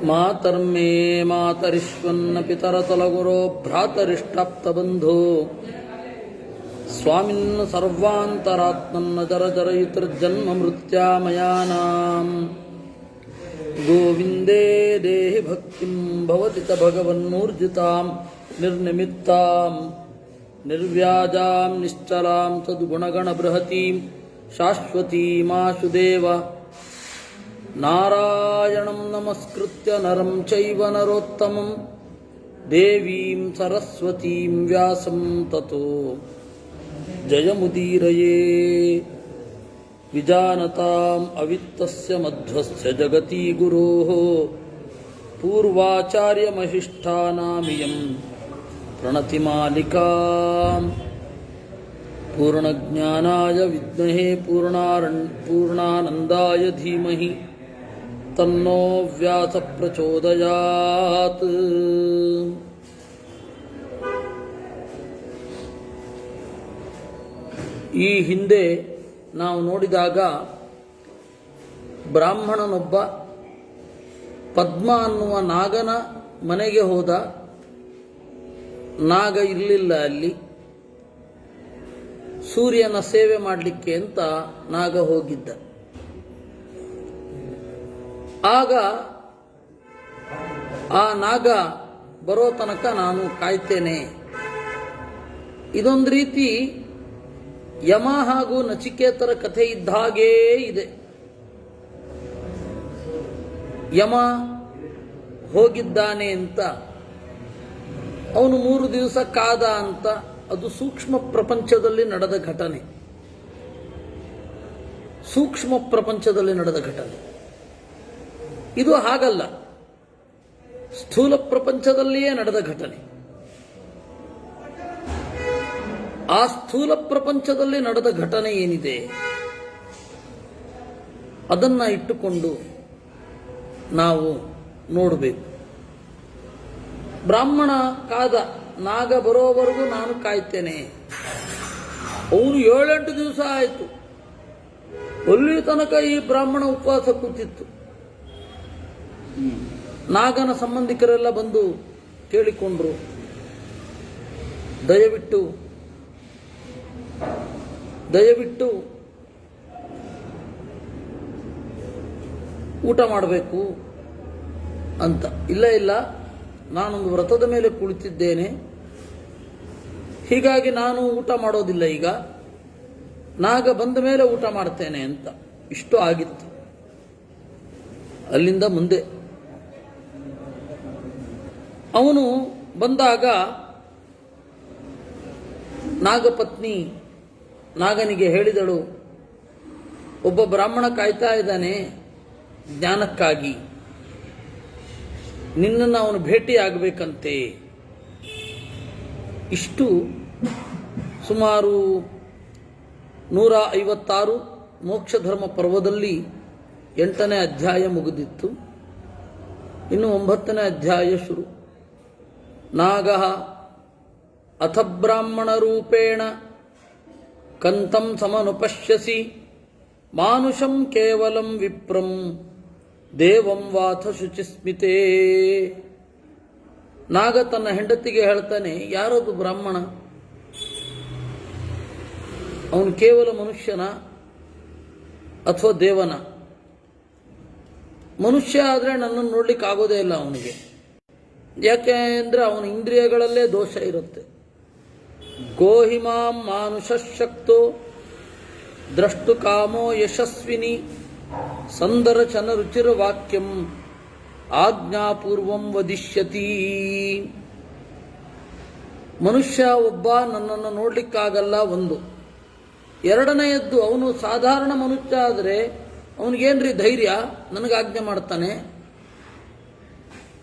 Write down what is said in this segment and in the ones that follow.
ಮಾತರ್ಮೇ ಮಾತರಿಶ್ವನ್ನ ಪಿತರತಲಗುರೋ ಭ್ರಾತರಿಷ್ಟಾಪ್ತಬಂಧೋ ಸ್ವಾಮಿನ್ ಸರ್ವಾಂತರಾತ್ಮನ್ನ ಜರಜರಯಿತರ್ಜನ್ಮ ಮೃತ್ಯಾಮಯಾನಾಂ ಗೋವಿಂದೇ ದೇಹಿ ಭಕ್ತಿಂ ಭವತಿ ಚ ಭಗವನ್ಮೂರ್ಜಿತಾಂ ನಿರ್ನಿಮಿತ್ತಾಂ ನಿರ್ವ್ಯಾಜಾಂ ನಿಶ್ಚಲಾಂ ಸದ್ಗುಣಗಣಬೃಹತೀಂ ಶಾಶ್ವತೀಮಾಶುದೇವ ನಾರಾಯಣಂ ನಮಸ್ಕೃತ್ಯ ನರಂ ಚೈವ ನರೋತ್ತಮಂ ದೇವೀಂ ಸರಸ್ವತೀಂ ವ್ಯಾಸಂ ತತೋ ಜಯಮುದೀರಯೇ ವಿಜಾನತಾಂ ಅವಿತ್ತಸ್ಯ ಮಧ್ವಸ್ಯ ಜಗತಿ ಗುರೋಃ ಪೂರ್ವಾಚಾರ್ಯಮಹಿಷ್ಠಾನಾಮಿಯಂ ಪ್ರಣತಿಮಾಲಿಕಾ ಪೂರ್ಣಜ್ಞಾನಾಯ ವಿದ್ಮಹೇ ಪೂರ್ಣಾನಂದಾಯ ಧೀಮಹಿ ತನ್ನೋ ವ್ಯಾಸ ಪ್ರಚೋದಯಾತ್. ಈ ಹಿಂದೆ ನಾವು ನೋಡಿದಾಗ ಬ್ರಾಹ್ಮಣನೊಬ್ಬ ಪದ್ಮ ಅನ್ನುವ ನಾಗನ ಮನೆಗೆ ಹೋದ. ನಾಗ ಇರಲಿಲ್ಲ ಅಲ್ಲಿ. ಸೂರ್ಯನ ಸೇವೆ ಮಾಡಲಿಕ್ಕೆ ಅಂತ ನಾಗ ಹೋಗಿದ್ದ. ಆಗ ಆ ನಾಗ ಬರೋ ತನಕ ನಾನು ಕಾಯ್ತೇನೆ. ಇದೊಂದು ರೀತಿ ಯಮ ಹಾಗೂ ನಚಿಕೇತರ ಕಥೆ ಇದ್ದ ಹಾಗೇ ಇದೆ. ಯಮ ಹೋಗಿದ್ದಾನೆ ಅಂತ ಅವನು 3 ದಿವಸ ಕಾದ ಅಂತ. ಅದು ಸೂಕ್ಷ್ಮ ಪ್ರಪಂಚದಲ್ಲಿ ನಡೆದ ಘಟನೆ. ಸೂಕ್ಷ್ಮ ಪ್ರಪಂಚದಲ್ಲಿ ನಡೆದ ಘಟನೆ. ಇದು ಹಾಗಲ್ಲ, ಸ್ಥೂಲ ಪ್ರಪಂಚದಲ್ಲಿಯೇ ನಡೆದ ಘಟನೆ. ಆ ಸ್ಥೂಲ ಪ್ರಪಂಚದಲ್ಲಿ ನಡೆದ ಘಟನೆ ಏನಿದೆ ಅದನ್ನ ಇಟ್ಟುಕೊಂಡು ನಾವು ನೋಡಬೇಕು. ಬ್ರಾಹ್ಮಣ ಕಾದ, ನಾಗ ಬರೋವರೆಗೂ ನಾನು ಕಾಯ್ತೇನೆ. ಅವನು 7-8 ದಿವಸ ಆಯಿತು. ಅಲ್ಲಿ ತನಕ ಈ ಬ್ರಾಹ್ಮಣ ಉಪವಾಸ ಕೂತಿತ್ತು. ನಾಗನ ಸಂಬಂಧಿಕರೆಲ್ಲ ಬಂದು ಕೇಳಿಕೊಂಡ್ರು, ದಯವಿಟ್ಟು ಊಟ ಮಾಡಬೇಕು ಅಂತ. ಇಲ್ಲ, ನಾನೊಂದು ವ್ರತದ ಮೇಲೆ ಕುಳಿತಿದ್ದೇನೆ, ಹೀಗಾಗಿ ನಾನು ಊಟ ಮಾಡೋದಿಲ್ಲ. ಈಗ ನಾಗ ಬಂದ ಮೇಲೆ ಊಟ ಮಾಡ್ತೇನೆ ಅಂತ. ಇಷ್ಟು ಆಗಿತ್ತು. ಅಲ್ಲಿಂದ ಮುಂದೆ ಅವನು ಬಂದಾಗ ನಾಗಪತ್ನಿ ನಾಗನಿಗೆ ಹೇಳಿದಳು, ಒಬ್ಬ ಬ್ರಾಹ್ಮಣ ಕಾಯ್ತಾ ಇದ್ದಾನೆ ಜ್ಞಾನಕ್ಕಾಗಿ, ನಿನ್ನನ್ನು ಅವನು ಭೇಟಿ ಆಗಬೇಕಂತೆ. ಇಷ್ಟು ಸುಮಾರು 156 ಮೋಕ್ಷಧರ್ಮ ಪರ್ವದಲ್ಲಿ 8ನೇ ಅಧ್ಯಾಯ ಮುಗಿದಿತ್ತು. ಇನ್ನು 9ನೇ ಅಧ್ಯಾಯ ಶುರು. ನಾಗಃ ಅಥ ಬ್ರಾಹ್ಮಣ ರೂಪೇಣ ಕಂತಂ ಸಮನುಪಶ್ಯಸಿ ಮಾನುಷಂ ಕೇವಲಂ ವಿಪ್ರಂ ದೇವಂ ವಾಥ ಶುಚಿಸ್ಮಿತೇ. ನಾಗ ತನ್ನ ಹೆಂಡತಿಗೆ ಹೇಳ್ತಾನೆ, ಯಾರದು ಬ್ರಾಹ್ಮಣ? ಅವನು ಕೇವಲ ಮನುಷ್ಯನ ಅಥವಾ ದೇವನ? ಮನುಷ್ಯ ಆದರೆ ನನ್ನನ್ನು ನೋಡ್ಲಿಕ್ಕೆ ಆಗೋದೇ ಇಲ್ಲ ಅವನಿಗೆ. ಯಾಕೆ ಅಂದರೆ ಅವನ ಇಂದ್ರಿಯಗಳಲ್ಲೇ ದೋಷ ಇರುತ್ತೆ. ಗೋಹಿಮಾಂ ಮಾನುಷ ಶಕ್ತೋ ದ್ರಷ್ಟು ಕಾಮೋ ಯಶಸ್ವಿನಿ ಸಂದರ್ಶನ ರುಚಿರ ವಾಕ್ಯಂ ಆಜ್ಞಾಪೂರ್ವಂ ವದಿಷ್ಯತಿ. ಮನುಷ್ಯ ಒಬ್ಬ ನನ್ನನ್ನು ನೋಡ್ಲಿಕ್ಕಾಗಲ್ಲ ಒಂದು. ಎರಡನೆಯದ್ದು, ಅವನು ಸಾಧಾರಣ ಮನುಷ್ಯ ಆದರೆ ಅವನಿಗೇನ್ರಿ ಧೈರ್ಯ, ನನಗೆ ಆಜ್ಞೆ ಮಾಡ್ತಾನೆ.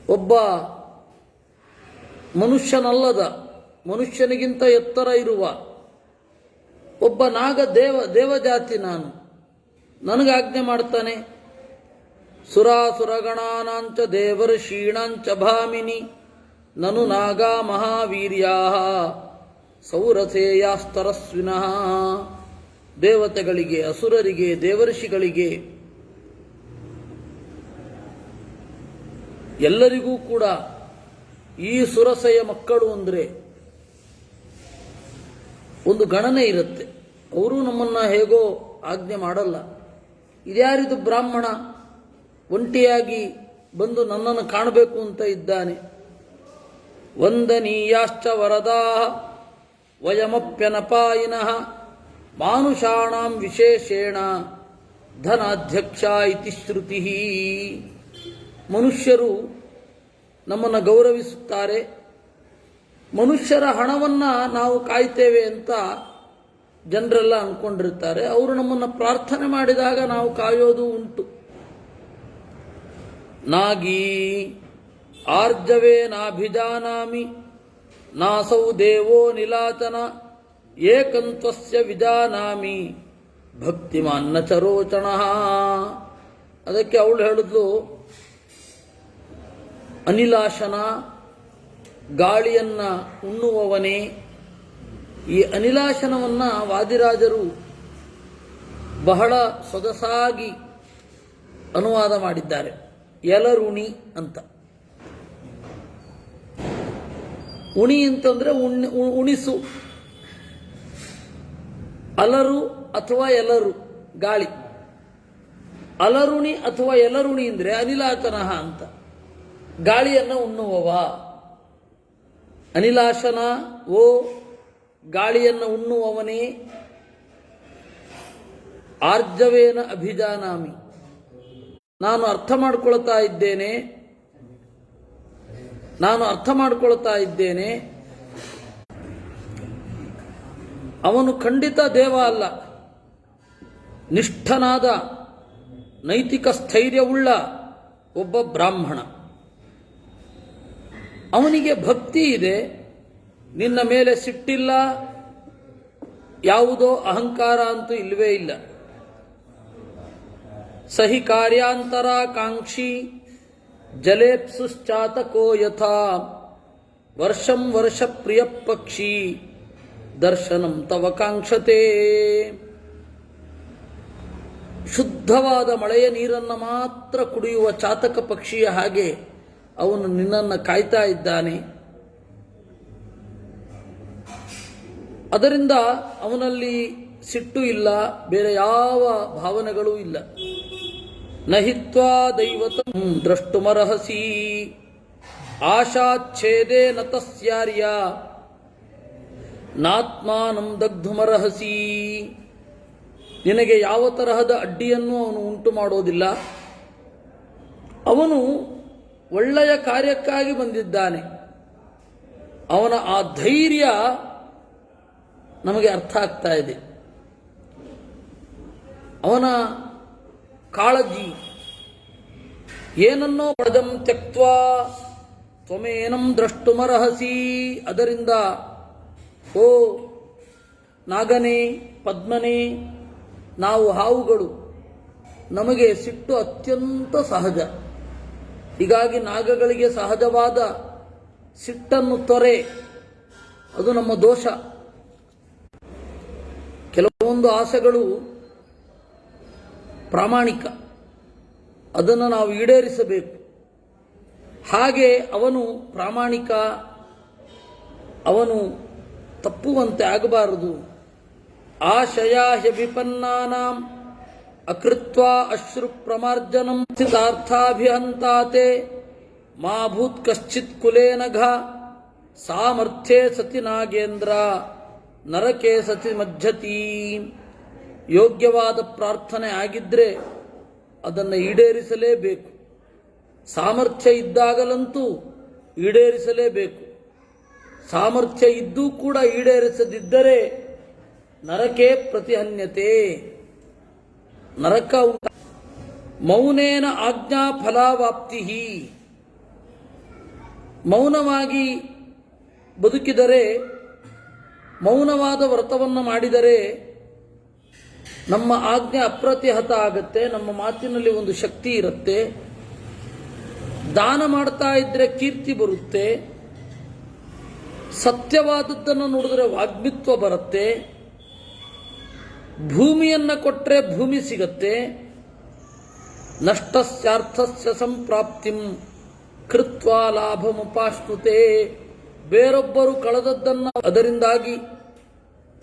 ಒಬ್ಬ ಮನುಷ್ಯನಲ್ಲದ, ಮನುಷ್ಯನಿಗಿಂತ ಎತ್ತರ ಇರುವ ಒಬ್ಬ ನಾಗ ದೇವಜಾತಿ ನಾನು, ನನಗೆ ಆಜ್ಞೆ ಮಾಡ್ತಾನೆ. ಸುರಾಸುರಗಣಾನಾಂಚ ದೇವರ್ಷೀಣಾಂಚ ಭಾಮಿನಿ ನನು ನಾಗಾ ಮಹಾವೀರ್ಯಾ ಸೌರಸೇಯಾಸ್ತರಸ್ವಿನಃ. ದೇವತೆಗಳಿಗೆ, ಅಸುರರಿಗೆ, ದೇವರ್ಷಿಗಳಿಗೆ ಎಲ್ಲರಿಗೂ ಕೂಡ ಈ ಸುರಸೆಯ ಮಕ್ಕಳು ಅಂದರೆ ಒಂದು ಗಣನೆ ಇರುತ್ತೆ. ಅವರು ನಮ್ಮನ್ನು ಹೇಗೋ ಆಜ್ಞೆ ಮಾಡಲ್ಲ. ಇದ್ಯಾರಿದು ಬ್ರಾಹ್ಮಣ ಒಂಟಿಯಾಗಿ ಬಂದು ನನ್ನನ್ನು ಕಾಣಬೇಕು ಅಂತ ಇದ್ದಾನೆ. ವಂದನೀಯಾಶ್ಚ ವರದಾ ವಯಮಪ್ಯನಪಾಯಿನಃ ಮಾನುಷಾಣಾಂ ವಿಶೇಷೇಣ ಧನಾಧ್ಯಕ್ಷ ಇತಿ ಶ್ರುತಿ. ಮನುಷ್ಯರು ನಮ್ಮನ್ನು ಗೌರವಿಸುತ್ತಾರೆ. ಮನುಷ್ಯರ ಹಣವನ್ನು ನಾವು ಕಾಯ್ತೇವೆ ಅಂತ ಜನರೆಲ್ಲ ಅಂದ್ಕೊಂಡಿರ್ತಾರೆ. ಅವರು ನಮ್ಮನ್ನು ಪ್ರಾರ್ಥನೆ ಮಾಡಿದಾಗ ನಾವು ಕಾಯೋದು ಉಂಟು. ನಾಗೀ ಆರ್ಜವೇನಾಭಿಜಾನಾಮಿ ನಾಸೌ ದೇವೋ ನಿಲಾಚನ ಏಕಂತ್ವಸ್ಯ ವಿಜಾನಾಮಿ ಭಕ್ತಿಮಾನ್ನ ಚರೋಚಣ. ಅದಕ್ಕೆ ಅವಳು ಹೇಳಿದ್ಲು, ಅನಿಲಾಶನ, ಗಾಳಿಯನ್ನ ಉಣ್ಣುವವನೇ. ಈ ಅನಿಲಾಶನವನ್ನು ವಾದಿರಾಜರು ಬಹಳ ಸೊಗಸಾಗಿ ಅನುವಾದ ಮಾಡಿದ್ದಾರೆ. ಎಲರುಣಿ ಅಂತ. ಉಣಿ ಅಂತಂದ್ರೆ ಉಣಿಸು. ಅಲರು ಅಥವಾ ಎಲರು ಗಾಳಿ. ಅಲರುಣಿ ಅಥವಾ ಎಲರುಣಿ ಅಂದ್ರೆ ಅನಿಲಾಚನ ಅಂತ. ಗಾಳಿಯನ್ನು ಉಣ್ಣುವವ. ಅನಿಲಾಶನ, ಓ ಗಾಳಿಯನ್ನು ಉಣ್ಣುವವನೇ. ಆರ್ಜವೇನ ಅಭಿಜಾನಾಮಿ, ನಾನು ಅರ್ಥ ಮಾಡಿಕೊಳ್ತಾ ಇದ್ದೇನೆ. ಅವನು ಖಂಡಿತ ದೇವ ಅಲ್ಲ, ನಿಷ್ಠನಾದ ನೈತಿಕ ಸ್ಥೈರ್ಯವುಳ್ಳ ಒಬ್ಬ ಬ್ರಾಹ್ಮಣ. ಅವನಿಗೆ ಭಕ್ತಿ ಇದೆ, ನಿನ್ನ ಮೇಲೆ ಸಿಟ್ಟಿಲ್ಲ, ಯಾವುದೋ ಅಹಂಕಾರ ಅಂತೂ ಇಲ್ಲವೇ ಇಲ್ಲ. ಸಹಿ ಕಾರ್ಯಾಂತರಾಕಾಂಕ್ಷಿ ಜಲೇಪ್ಸುಶ್ಚಾತಕೋ ಯಥಾ ವರ್ಷಂ ವರ್ಷ ಪ್ರಿಯ ಪಕ್ಷಿ ದರ್ಶನಂ ತವ ಕಾಂಕ್ಷತೆ. ಶುದ್ಧವಾದ ಮಳೆಯ ನೀರನ್ನು ಮಾತ್ರ ಕುಡಿಯುವ ಚಾತಕ ಪಕ್ಷಿಯ ಹಾಗೆ ಅವನು ನಿನ್ನನ್ನು ಕಾಯ್ತಾ ಇದ್ದಾನೆ. ಅದರಿಂದ ಅವನಲ್ಲಿ ಸಿಟ್ಟು ಇಲ್ಲ, ಬೇರೆ ಯಾವ ಭಾವನೆಗಳೂ ಇಲ್ಲ. ನಹಿತ್ವಾ ದೈವತಂ ದ್ರಷ್ಟುಮರ್ಹಸಿ ಆಶಾಚ್ಛೇದೇ ನ ತಸ್ಯಾರ್ಯ ನಾತ್ಮಾನಂ ದಗ್ಧುಮರ್ಹಸಿ. ನಿನಗೆ ಯಾವ ತರಹದ ಅಡ್ಡಿಯನ್ನು ಅವನು ಉಂಟು ಮಾಡೋದಿಲ್ಲ. ಅವನು ಒಳ್ಳೆಯ ಕಾರ್ಯಕ್ಕಾಗಿ ಬಂದಿದ್ದಾನೆ. ಅವನ ಆ ಧೈರ್ಯ ನಮಗೆ ಅರ್ಥ ಆಗ್ತಾ ಇದೆ. ಅವನ ಕಾಳಜಿ ಏನನ್ನೋ ಪದಂ ತ್ಯಕ್ತ್ವಾ ತ್ವಮೇನಂ ದ್ರಷ್ಟುಮರ್ಹಸಿ. ಅದರಿಂದ ಓ ನಾಗನೇ, ಪದ್ಮನೇ, ನಾವು ಹಾವುಗಳು, ನಮಗೆ ಸಿಟ್ಟು ಅತ್ಯಂತ ಸಹಜ. ಹೀಗಾಗಿ ನಾಗಗಳಿಗೆ ಸಹಜವಾದ ಸಿಟ್ಟನ್ನು ತೊರೆ, ಅದು ನಮ್ಮ ದೋಷ. ಕೆಲವೊಂದು ಆಸೆಗಳು ಪ್ರಾಮಾಣಿಕ, ಅದನ್ನು ನಾವು ಈಡೇರಿಸಬೇಕು. ಹಾಗೆ ಅವನು ಪ್ರಾಮಾಣಿಕ, ಅವನು ತಪ್ಪುವಂತೆ ಆಗಬಾರದು. ಆಶಯಾಹ್ಯಭಿಪನ್ನಾನಾಂ ಅಕೃತ್ವಾ ಅಶ್ರು ಪ್ರಮಾರ್ಜನಂ ಸ್ಥಿತಾರ್ಥಾಭಿಹಂತಾತೆ ಮಾ ಭೂತ್ ಕಶ್ಚಿತ್ ಕುಲೇನಘ ಸಾಮರ್ಥ್ಯೇ ಸತಿ ನಾಗೇಂದ್ರ ನರಕೆ ಸತಿ ಮಜ್ಜತಿ. ಯೋಗ್ಯವಾದ ಪ್ರಾರ್ಥನೆ ಆಗಿದ್ರೆ ಅದನ್ನು ಈಡೇರಿಸಲೇಬೇಕು. ಸಾಮರ್ಥ್ಯ ಇದ್ದಾಗಲಂತೂ ಈಡೇರಿಸಲೇಬೇಕು. ಸಾಮರ್ಥ್ಯ ಇದ್ದೂ ಕೂಡ ಈಡೇರಿಸದಿದ್ದರೆ ನರಕೆ ಪ್ರತಿಹನ್ಯತೆ, ನರಕ ಉಂಟ. ಮೌನೇನ ಆಜ್ಞಾ ಫಲಾವಾಪ್ತಿ. ಮೌನವಾಗಿ ಬದುಕಿದರೆ, ಮೌನವಾದ ವ್ರತವನ್ನು ಮಾಡಿದರೆ ನಮ್ಮ ಆಜ್ಞೆ ಅಪ್ರತಿಹತ ಆಗುತ್ತೆ. ನಮ್ಮ ಮಾತಿನಲ್ಲಿ ಒಂದು ಶಕ್ತಿ ಇರುತ್ತೆ. ದಾನ ಮಾಡ್ತಾ ಇದ್ರೆ ಕೀರ್ತಿ ಬರುತ್ತೆ. ಸತ್ಯವಾದದ್ದನ್ನು ನೋಡಿದ್ರೆ ವಾಗ್ಮಿತ್ವ ಬರುತ್ತೆ. ಭೂಮಿಯನ್ನು ಕೊಟ್ಟರೆ ಭೂಮಿ ಸಿಗತ್ತೆ. ನಷ್ಟಸ್ಯಾರ್ಥಸ್ಯ ಸಂಪ್ರಾಪ್ತಿಂ ಕೃತ್ವಾ ಲಾಭಮುಪಾಶ್ನುತೆ, ಬೇರೊಬ್ಬರು ಕಳೆದದ್ದನ್ನು ಅದರಿಂದಾಗಿ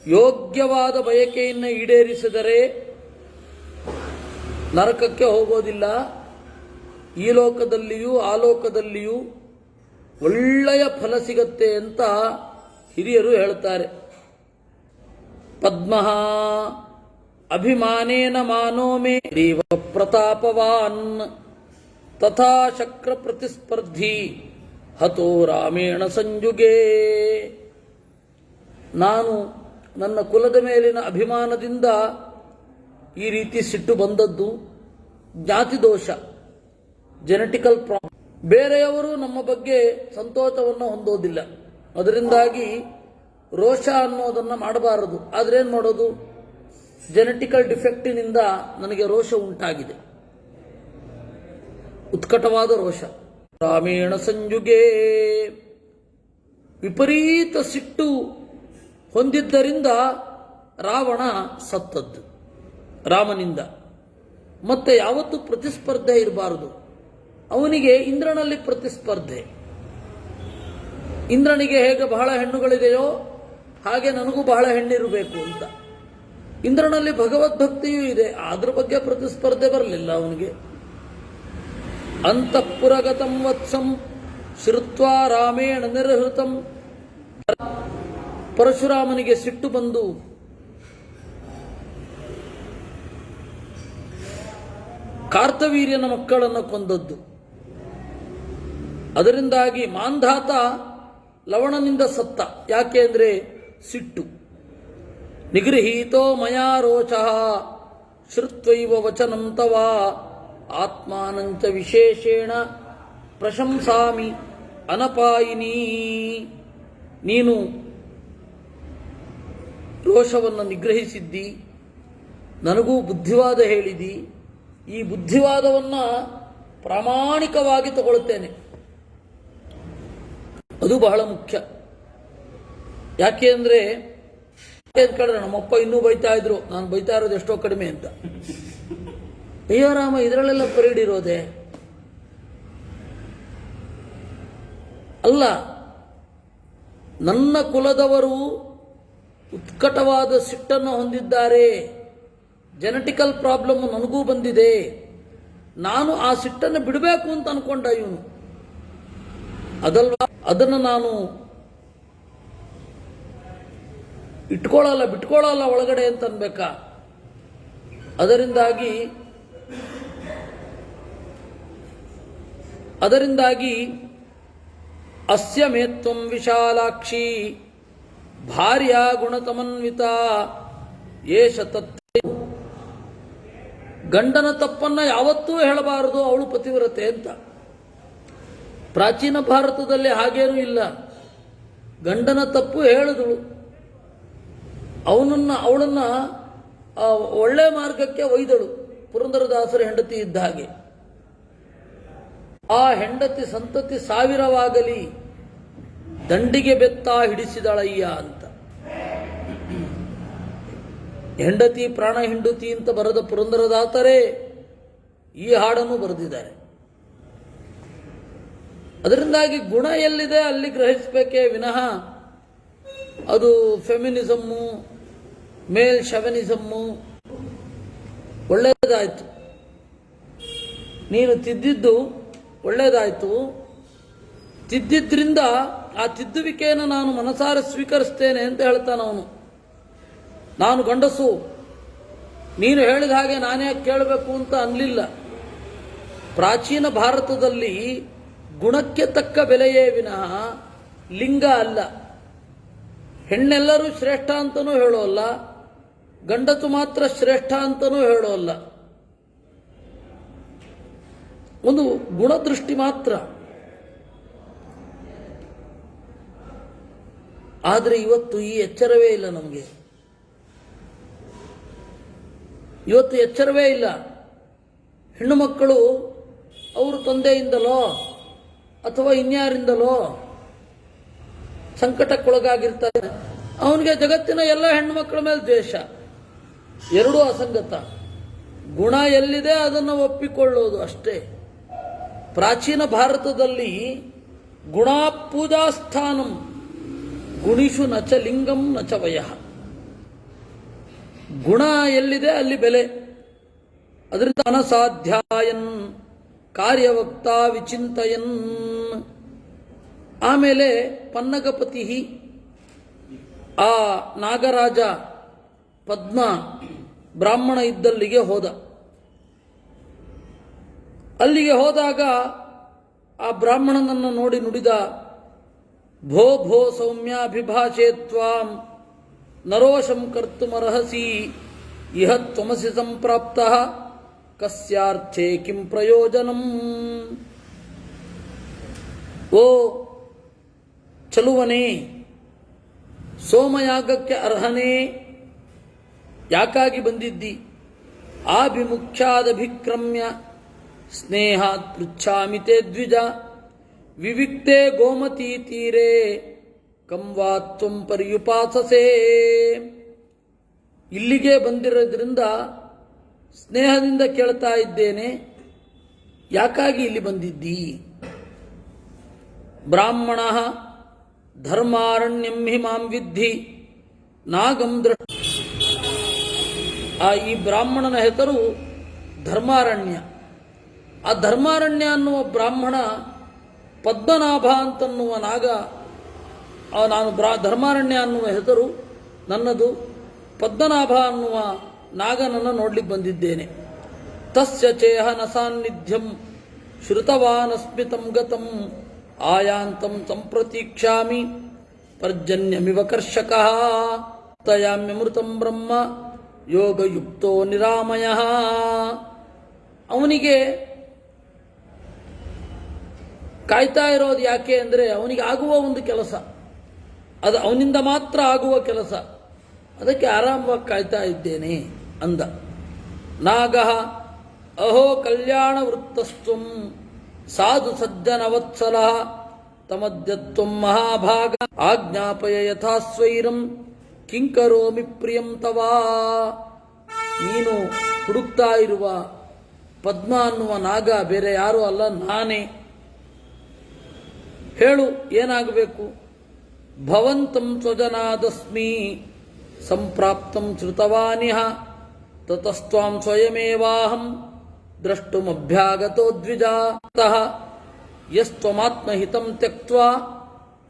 ಯೋಗ್ಯವಾದ ಬಯಕೆಯನ್ನು ಈಡೇರಿಸಿದರೆ ನರಕಕ್ಕೆ ಹೋಗೋದಿಲ್ಲ. ಈ ಲೋಕದಲ್ಲಿಯೂ ಆ ಲೋಕದಲ್ಲಿಯೂ ಒಳ್ಳೆಯ ಫಲ ಸಿಗತ್ತೆ ಅಂತ ಹಿರಿಯರು ಹೇಳ್ತಾರೆ. ಪದ್ಮಃ ಅಭಿಮಾನೇನ ಮಾನೋ ಮೇ ದೇವ ಪ್ರತಾಪವಾನ್ ತಥಾ ಶಕ್ರ ಪ್ರತಿಸ್ಪರ್ಧಿ ಹತೋ ರಾಮೇಣ ಸಂಯುಗೇ. ನಾನು ನನ್ನ ಕುಲದ ಮೇಲಿನ ಅಭಿಮಾನದಿಂದ ಈ ರೀತಿ ಸಿಟ್ಟು ಬಂದದ್ದು ಜ್ಞಾತಿ ದೋಷ, ಜೆನೆಟಿಕಲ್ ಪ್ರಾಬ್ಲಮ್. ಬೇರೆಯವರು ನಮ್ಮ ಬಗ್ಗೆ ಸಂತೋಷವನ್ನು ಹೊಂದೋದಿಲ್ಲ, ಅದರಿಂದಾಗಿ ರೋಷ ಅನ್ನೋದನ್ನು ಮಾಡಬಾರದು. ಆದ್ರೇನು ಮಾಡೋದು? ಜೆನೆಟಿಕಲ್ ಡಿಫೆಕ್ಟಿನಿಂದ ನನಗೆ ರೋಷ ಉಂಟಾಗಿದೆ, ಉತ್ಕಟವಾದ ರೋಷ. ರಾಮೇಣ ಸಂಯುಗೇ, ವಿಪರೀತ ಸಿಟ್ಟು ಹೊಂದಿದ್ದರಿಂದ ರಾವಣ ಸತ್ತದ್ದು ರಾಮನಿಂದ. ಮತ್ತೆ ಯಾವತ್ತೂ ಪ್ರತಿಸ್ಪರ್ಧೆ ಇರಬಾರದು. ಅವನಿಗೆ ಇಂದ್ರನಲ್ಲಿ ಪ್ರತಿಸ್ಪರ್ಧೆ. ಇಂದ್ರನಿಗೆ ಹೇಗೆ ಬಹಳ ಹೆಣ್ಣುಗಳಿದೆಯೋ ಹಾಗೆ ನನಗೂ ಬಹಳ ಹೆಣ್ಣಿರಬೇಕು ಅಂತ. ಇಂದ್ರನಲ್ಲಿ ಭಗವದ್ಭಕ್ತಿಯೂ ಇದೆ, ಅದ್ರ ಬಗ್ಗೆ ಪ್ರತಿಸ್ಪರ್ಧೆ ಬರಲಿಲ್ಲ ಅವನಿಗೆ. ಅಂತಃಪುರಗತಂ ವತ್ಸಂ ಶ್ರುತ್ವಾ ರಾಮೇಣ ನಿರ್ಹೃತಂ. ಪರಶುರಾಮನಿಗೆ ಸಿಟ್ಟು ಬಂದು ಕಾರ್ತವೀರ್ಯನ ಮಕ್ಕಳನ್ನು ಕೊಂದದ್ದು. ಅದರಿಂದಾಗಿ ಮಾಂಧಾತ ಲವಣನಿಂದ ಸತ್ತ. ಯಾಕೆ ಅಂದರೆ ಸಿಟ್ಟು. ನಿಗೃಹೀತೋ ಮಯಾ ರೋಚಃ ಶ್ರುತ್ವೈವ ವಚನಂ ತವ ಆತ್ಮಾನಂಚ ವಿಶೇಷೇಣ ಪ್ರಶಂಸಾಮಿ ಅನಪಾಯಿನೀ. ನೀನು ರೋಷವನ್ನು ನಿಗ್ರಹಿಸಿದ್ದಿ, ನನಗೂ ಬುದ್ಧಿವಾದ ಹೇಳಿದಿ. ಈ ಬುದ್ಧಿವಾದವನ್ನು ಪ್ರಾಮಾಣಿಕವಾಗಿ ತಗೊಳ್ತೇನೆ, ಅದು ಬಹಳ ಮುಖ್ಯ. ಯಾಕೆ ಅಂದರೆ ಕೇಳಿದ್ರೆ ನಮ್ಮಪ್ಪ ಇನ್ನೂ ಬೈತಾ ಇದ್ರು, ನಾನು ಬೈತಾ ಇರೋದು ಎಷ್ಟೋ ಕಡಿಮೆ ಅಂತ. ಅಯ್ಯೋ ರಾಮ, ಇದರಲ್ಲೆಲ್ಲ ಪರೇಡ್ ಇರೋದೆ ಅಲ್ಲ. ನನ್ನ ಕುಲದವರು ಉತ್ಕಟವಾದ ಸಿಟ್ಟನ್ನು ಹೊಂದಿದ್ದಾರೆ, ಜೆನೆಟಿಕಲ್ ಪ್ರಾಬ್ಲಮ್ ನನಗೂ ಬಂದಿದೆ, ನಾನು ಆ ಸಿಟ್ಟನ್ನು ಬಿಡಬೇಕು ಅಂತ ಅನ್ಕೊಂಡ ಇವನು. ಅದಲ್ವಾ, ಅದನ್ನು ನಾನು ಬಿಟ್ಕೊಳ್ಳಲ್ಲ ಒಳಗಡೆ ಅಂತ ಅನ್ಬೇಕಾ. ಅದರಿಂದಾಗಿ ಅಸ್ಯ ಮೇತ್ವಂ ವಿಶಾಲಾಕ್ಷಿ ಭಾರ್ಯ ಗುಣತಮನ್ವಿತ ಏಷ ತತ್. ಗಂಡನ ತಪ್ಪನ್ನ ಯಾವತ್ತೂ ಹೇಳಬಾರದು, ಅವಳು ಪತಿವ್ರತೆ ಅಂತ. ಪ್ರಾಚೀನ ಭಾರತದಲ್ಲಿ ಹಾಗೇನೂ ಇಲ್ಲ. ಗಂಡನ ತಪ್ಪು ಹೇಳಿದಳು, ಅವಳನ್ನ ಒಳ್ಳೆ ಮಾರ್ಗಕ್ಕೆ ಒಯ್ದಳು. ಪುರಂದರದಾಸರ ಹೆಂಡತಿ ಇದ್ದ ಹಾಗೆ. ಆ ಹೆಂಡತಿ ಸಂತತಿ ಸಾವಿರವಾಗಲಿ ದಂಡಿಗೆ ಬೆತ್ತ ಹಿಡಿಸಿದಳಯ್ಯ ಅಂತ. ಹೆಂಡತಿ ಪ್ರಾಣ ಹಿಂಡುತಿ ಅಂತ ಬರೆದ ಪುರಂದರದಾಸರೇ ಈ ಹಾಡನ್ನು ಬರೆದಿದ್ದಾರೆ. ಅದರಿಂದಾಗಿ ಗುಣ ಎಲ್ಲಿದೆ ಅಲ್ಲಿ ಗ್ರಹಿಸಬೇಕೇ ವಿನಃ ಅದು ಫೆಮಿನಿಸಮ್ಮು, ಮೇಲ್ ಶವೆನಿಸಮ್ಮು. ಒಳ್ಳೆಯದಾಯಿತು, ನೀನು ತಿದ್ದಿದ್ದು ಒಳ್ಳೆಯದಾಯಿತು. ತಿದ್ದಿದ್ರಿಂದ ಆ ತಿದ್ದುವಿಕೆಯನ್ನು ನಾನು ಮನಸಾರ ಸ್ವೀಕರಿಸ್ತೇನೆ ಅಂತ ಹೇಳ್ತಾನವನು. ನಾನು ಗಂಡಸು, ನೀನು ಹೇಳಿದ ಹಾಗೆ ನಾನೇ ಕೇಳಬೇಕು ಅಂತ ಅನ್ನಲಿಲ್ಲ. ಪ್ರಾಚೀನ ಭಾರತದಲ್ಲಿ ಗುಣಕ್ಕೆ ತಕ್ಕ ಬೆಲೆಯೇ ವಿನಃ ಲಿಂಗ ಅಲ್ಲ. ಹೆಣ್ಣೆಲ್ಲರೂ ಶ್ರೇಷ್ಠ ಅಂತನೂ ಹೇಳೋಲ್ಲ, ಗಂಡಸು ಮಾತ್ರ ಶ್ರೇಷ್ಠ ಅಂತನೂ ಹೇಳೋಲ್ಲ. ಒಂದು ಗುಣದೃಷ್ಟಿ ಮಾತ್ರ. ಆದರೆ ಇವತ್ತು ಈ ಎಚ್ಚರವೇ ಇಲ್ಲ ನಮಗೆ. ಇವತ್ತು ಎಚ್ಚರವೇ ಇಲ್ಲ. ಹೆಣ್ಣು ಮಕ್ಕಳು ಅವರು ತಂದೆಯಿಂದಲೋ ಅಥವಾ ಇನ್ಯಾರಿಂದಲೋ ಸಂಕಟಕ್ಕೊಳಗಾಗಿರ್ತಾರೆ. ಅವನಿಗೆ ಜಗತ್ತಿನ ಎಲ್ಲ ಹೆಣ್ಣು ಮಕ್ಕಳ ಮೇಲೆ ದ್ವೇಷ. ಎರಡೂ ಅಸಂಗತ. ಗುಣ ಎಲ್ಲಿದೆ ಅದನ್ನು ಒಪ್ಪಿಕೊಳ್ಳೋದು ಅಷ್ಟೇ. ಪ್ರಾಚೀನ ಭಾರತದಲ್ಲಿ ಗುಣಾಪೂಜಾಸ್ಥಾನಂ ಗುಣಿಷು ನಚ ಲಿಂಗಂ ನಚ ವಯಃ. ಗುಣ ಎಲ್ಲಿದೆ ಅಲ್ಲಿ ಬೆಲೆ. ಅದರಿಂದ ಅನಸಾಧ್ಯಾಯನ್ ಕಾರ್ಯವಕ್ತಾ ವಿಚಿಂತಯನ್. ಆಮೇಲೆ ಪನ್ನಗಪತಿ, ಆ ನಾಗರಾಜ ಪದ್ಮ ಬ್ರಾಹ್ಮಣ ಇದ್ದಲ್ಲಿಗೆ ಹೋದ. ಅಲ್ಲಿಗೆ ಹೋದಾಗ ಆ ಬ್ರಾಹ್ಮಣನನ್ನು ನೋಡಿ ನುಡಿದ, ಭೋ ಭೋ ಸೌಮ್ಯಾಭಿಭಾಷೆ ತ್ವಾಂ ನರೋಷಂ ಕರ್ತುಮರ್ಹಸಿ ಇಹ ತ್ವಮಸಿ ಸಂಪ್ರಾಪ್ತಃ ಕಸ್ಯಾರ್ಥೇ ಕಿಂ ಪ್ರಯೋಜನಂ. ಓ ಚಲುವನೇ, ಸೋಮಯಾಗಕ್ಕೆ ಅರ್ಹನೇ, ಯಾಕಾಗಿ ಬಂದಿದ್ದಿ? ಆಭಿಮುಖ್ಯಾದಭಿಕ್ರಮ್ಯ ಸ್ನೇಹಾತ್ ಪೃಚ್ಛಾಮಿ ತೇ ದ್ವಿಜ ವಿವಿಕ್ತೆ ಗೋಮತೀ ತೀರೆ ಕಂ ವಾ ತ್ವಂ ಪರ್ಯುಪಾಸಸೆ. ಇಲ್ಲಿಗೆ ಬಂದಿರೋದ್ರಿಂದ ಸ್ನೇಹದಿಂದ ಕೇಳ್ತಾ ಇದ್ದೇನೆ, ಯಾಕಾಗಿ ಇಲ್ಲಿ ಬಂದಿದ್ದಿ? ಬ್ರಾಹ್ಮಣ ಧರ್ಮಾರಣ್ಯಂ ಹಿ ಮಾಂ ವಿದ್ಧಿ ನಾಗಂ ಈ ಬ್ರಾಹ್ಮಣನ ಹೆಸರು ಧರ್ಮಾರಣ್ಯ. ಆ ಧರ್ಮಾರಣ್ಯ ಅನ್ನುವ ಬ್ರಾಹ್ಮಣ ಪದ್ಮನಾಭ ಅಂತನ್ನುವ ನಾಗ. ನಾನು ಧರ್ಮಾರಣ್ಯ ಅನ್ನುವ ಹೆಸರು ನನ್ನದು, ಪದ್ಮನಾಭ ಅನ್ನುವ ನಾಗನನ್ನು ನೋಡ್ಲಿಕ್ಕೆ ಬಂದಿದ್ದೇನೆ. ತಸ್ಯ ಚೇಹನ ಸಾನ್ನಿಧ್ಯಂ ಶ್ರುತವಾನಸ್ಮಿತಂ ಗತಂ ಆಯಾಂತಂ ಸಂಪ್ರತೀಕ್ಷಾಮಿ ಪರ್ಜನ್ಯಮಿವ ಕರ್ಷಕಃ ತಯಾಮ್ಯಮೃತಂ ಬ್ರಹ್ಮ ಯೋಗಯುಕ್ತೋ ನಿರಾಮಯಃ. ಅವನಿಗೆ ಕಾಯ್ತಾ ಇರೋದು ಯಾಕೆ ಅಂದರೆ ಅವನಿಗೆ ಆಗುವ ಒಂದು ಕೆಲಸ, ಅದು ಅವನಿಂದ ಮಾತ್ರ ಆಗುವ ಕೆಲಸ, ಅದಕ್ಕೆ ಆರಾಮವಾಗಿ ಕಾಯ್ತಾ ಇದ್ದೇನೆ ಅಂದ. ನಾಗಃ ಅಹೋ ಕಲ್ಯಾಣ ವೃತ್ತಸ್ತ್ವಂ ಸಾಧು ಸಜ್ಜನವತ್ಸಲ ತಮದ್ಯತ್ವಂ ಮಹಾಭಾಗ ಆಜ್ಞಾಪಯ ಯಥಾ ಸ್ವೈರಂ ಕಿಂಕರೋಮಿ ಪ್ರಿಯಂ ತವಾ. ನೀನು ಹುಡುಕ್ತಾ ಇರುವ ಪದ್ಮ ಅನ್ನುವ ನಾಗ ಬೇರೆ ಯಾರೂ ಅಲ್ಲ, ನಾನೇ. ಹೇಳು, ಏನಾಗಬೇಕು? ಭವಂತಂ ಸ್ವಜನಾದಸ್ಮಿ ಸಂಪ್ರಾಪ್ತಂ ಶ್ರುತವಾನಿಹ ತತಸ್ತ್ವಾಂ ಸ್ವಯಮೇವಾಹಂ ದ್ರಷ್ಟುಮಭ್ಯಾಗತೋ ದ್ವಿಜಾತಃ ಯಸ್ತ್ವಮಾತ್ಮಹಿತಂ ತ್ಯಕ್ತ್ವಾ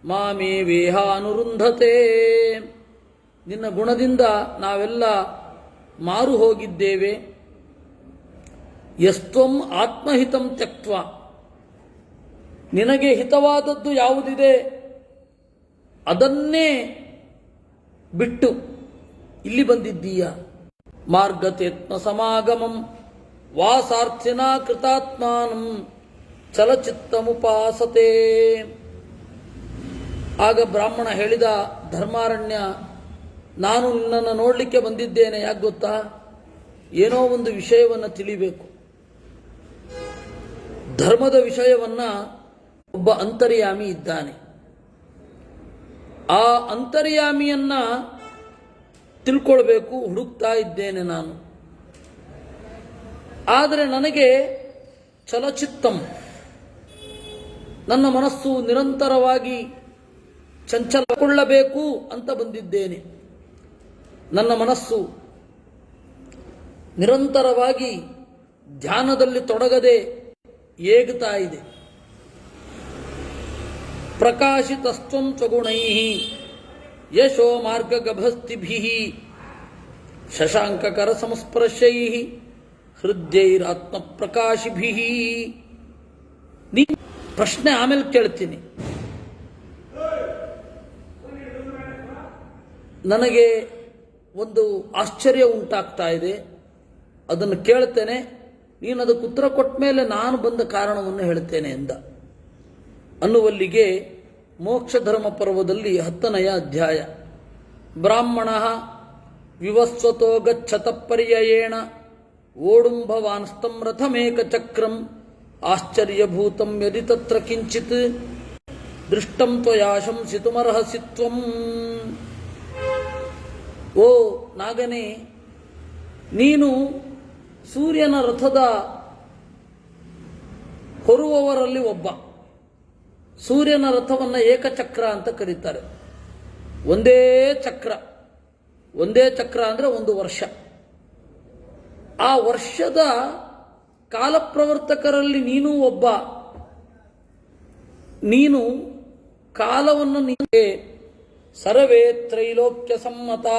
ಮಾಮೇ ವೇಹ ಅನುರುಂಧತೆ. ನಿನ್ನ ಗುಣದಿಂದ ನಾವೆಲ್ಲ ಮಾರು ಹೋಗಿದ್ದೇವೆ. ಯಸ್ತ್ವಂ ಆತ್ಮಹಿತಂ ತ್ಯಕ್ತ್ವಾ, ನಿನಗೆ ಹಿತವಾದದ್ದು ಯಾವುದಿದೆ ಅದನ್ನೇ ಬಿಟ್ಟು ಇಲ್ಲಿ ಬಂದಿದ್ದೀಯ. ಮಾರ್ಗತೇತ್ನ ಸಮಾಗಮಂ ವಾಸಾರ್ಥಿನ ಕೃತಾತ್ಮಾನಂ ಚಲಚಿತ್ತಮುಪಾಸತೆ. ಆಗ ಬ್ರಾಹ್ಮಣ ಹೇಳಿದ, ಧರ್ಮಾರಣ್ಯ, ನಾನು ನಿನ್ನನ್ನು ನೋಡಲಿಕ್ಕೆ ಬಂದಿದ್ದೇನೆ. ಯಾಕೆ ಗೊತ್ತಾ? ಏನೋ ಒಂದು ವಿಷಯವನ್ನು ತಿಳಿಬೇಕು. ಧರ್ಮದ ವಿಷಯವನ್ನು ಒಬ್ಬ ಅಂತರ್ಯಾಮಿ ಇದ್ದಾನೆ. ಆ ಅಂತರ್ಯಾಮಿಯನ್ನ ತಿಳ್ಕೊಳ್ಬೇಕು, ಹುಡುಕ್ತಾ ಇದ್ದೇನೆ ನಾನು. ಆದರೆ ನನಗೆ ಚಲಚಿತ್ತಂ, ನನ್ನ ಮನಸ್ಸು ನಿರಂತರವಾಗಿ ಚಂಚಲಗೊಳ್ಳಬೇಕು ಅಂತ ಬಂದಿದ್ದೇನೆ. ನನ್ನ ಮನಸ್ಸು ನಿರಂತರವಾಗಿ ಧ್ಯಾನದಲ್ಲಿ ತೊಡಗದೆ ಏಗುತ್ತಾ ಇದೆ. ಪ್ರಕಾಶಿತಸ್ತ್ವಂ ಸ್ವಗುಣೈಃ ಯಶೋ ಮಾರ್ಗಗಭಸ್ತಿಭಿಃ ಶಶಾಂಕಕರ ಸಂಸ್ಪರ್ಶೈಃ ಹೃದಯೈರಾತ್ಮ ಪ್ರಕಾಶಿಭಿಃ. ನೀ ಪ್ರಶ್ನೆ ಆಮೇಲೆ ಕೇಳ್ತೀನಿ. ನನಗೆ ಒಂದು ಆಶ್ಚರ್ಯ ಉಂಟಾಗ್ತಾ ಇದೆ, ಅದನ್ನು ಕೇಳ್ತೇನೆ. ನೀನು ಅದಕ್ಕೆ ಉತ್ತರ ಕೊಟ್ಟ ಮೇಲೆ ನಾನು ಬಂದ ಕಾರಣವನ್ನು ಹೇಳ್ತೇನೆ ಎಂದ. ಅನ್ನುವಲ್ಲಿಗೆ ಮೋಕ್ಷ ಧರ್ಮ ಪರ್ವದಲ್ಲಿ 10ನೆಯ ಅಧ್ಯಾಯ. ಬ್ರಾಹ್ಮಣ ವಿವಸ್ವತೋ ಗಚ್ಚತ ಪರ್ಯಯೇಣ ಓಡುಂಭವಾನ್ಸ್ತಂ ರಥಮೇಕ ಚಕ್ರಂ ಆಶ್ಚರ್ಯಭೂತಂ ಯದಿ ತತ್ರ ಕಿಂಚಿತ್ ದೃಷ್ಟಂ ತ್ವಯಾ ಶಂಸಿತುಮರ್ಹಸಿ ತ್ವಂ. ಓ ನಾಗನೇ, ನೀನು ಸೂರ್ಯನ ರಥದ ಹೊರುವವರಲ್ಲಿ ಒಬ್ಬ. ಸೂರ್ಯನ ರಥವನ್ನು ಏಕಚಕ್ರ ಅಂತ ಕರೀತಾರೆ. ಒಂದೇ ಚಕ್ರ ಅಂದರೆ ಒಂದು ವರ್ಷ. ಆ ವರ್ಷದ ಕಾಲಪ್ರವರ್ತಕರಲ್ಲಿ ನೀನು ಒಬ್ಬ. ನೀನು ಕಾಲವನ್ನು ಸರ್ವೇ ತ್ರೈಲೋಕ್ಯ ಸಮ್ಮತಾ,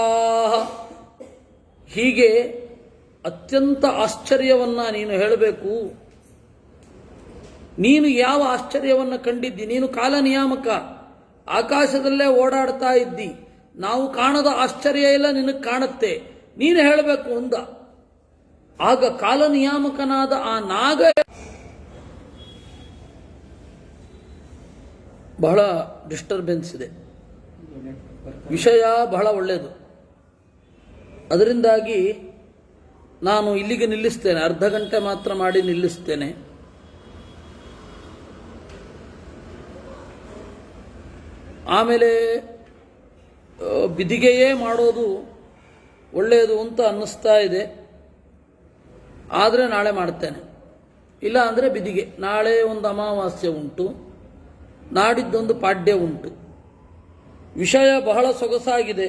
ಹೀಗೆ ಅತ್ಯಂತ ಆಶ್ಚರ್ಯವನ್ನ ನೀನು ಹೇಳಬೇಕು. ನೀನು ಯಾವ ಆಶ್ಚರ್ಯವನ್ನು ಕಂಡಿದ್ದಿ? ನೀನು ಕಾಲ ನಿಯಾಮಕ, ಆಕಾಶದಲ್ಲೇ ಓಡಾಡ್ತಾ ಇದ್ದಿ. ನಾವು ಕಾಣದ ಆಶ್ಚರ್ಯ ಎಲ್ಲ ನಿನಗೆ ಕಾಣುತ್ತೆ, ನೀನು ಹೇಳಬೇಕು ಅಂದ. ಆಗ ಕಾಲ ನಿಯಾಮಕನಾದ ಆ ನಾಗ ಬಹಳ ಡಿಸ್ಟರ್ಬೆನ್ಸ್ ಇದೆ. ವಿಷಯ ಬಹಳ ಒಳ್ಳೆಯದು. ಅದರಿಂದಾಗಿ ನಾನು ಇಲ್ಲಿಗೆ ನಿಲ್ಲಿಸ್ತೇನೆ. ಅರ್ಧ ಗಂಟೆ ಮಾತ್ರ ಮಾಡಿ ನಿಲ್ಲಿಸ್ತೇನೆ. ಆಮೇಲೆ ಬಿದಿಗೆಯೇ ಮಾಡೋದು ಒಳ್ಳೆಯದು ಅಂತ ಅನ್ನಿಸ್ತಾ ಇದೆ. ಆದರೆ ನಾಳೆ ಮಾಡ್ತೇನೆ. ಇಲ್ಲ ಅಂದರೆ ಬಿದಿಗೆ. ನಾಳೆ ಒಂದು ಅಮಾವಾಸ್ಯೆ ಉಂಟು, ನಾಡಿದ್ದೊಂದು ಪಾಡ್ಯ ಉಂಟು. ವಿಷಯ ಬಹಳ ಸೊಗಸಾಗಿದೆ.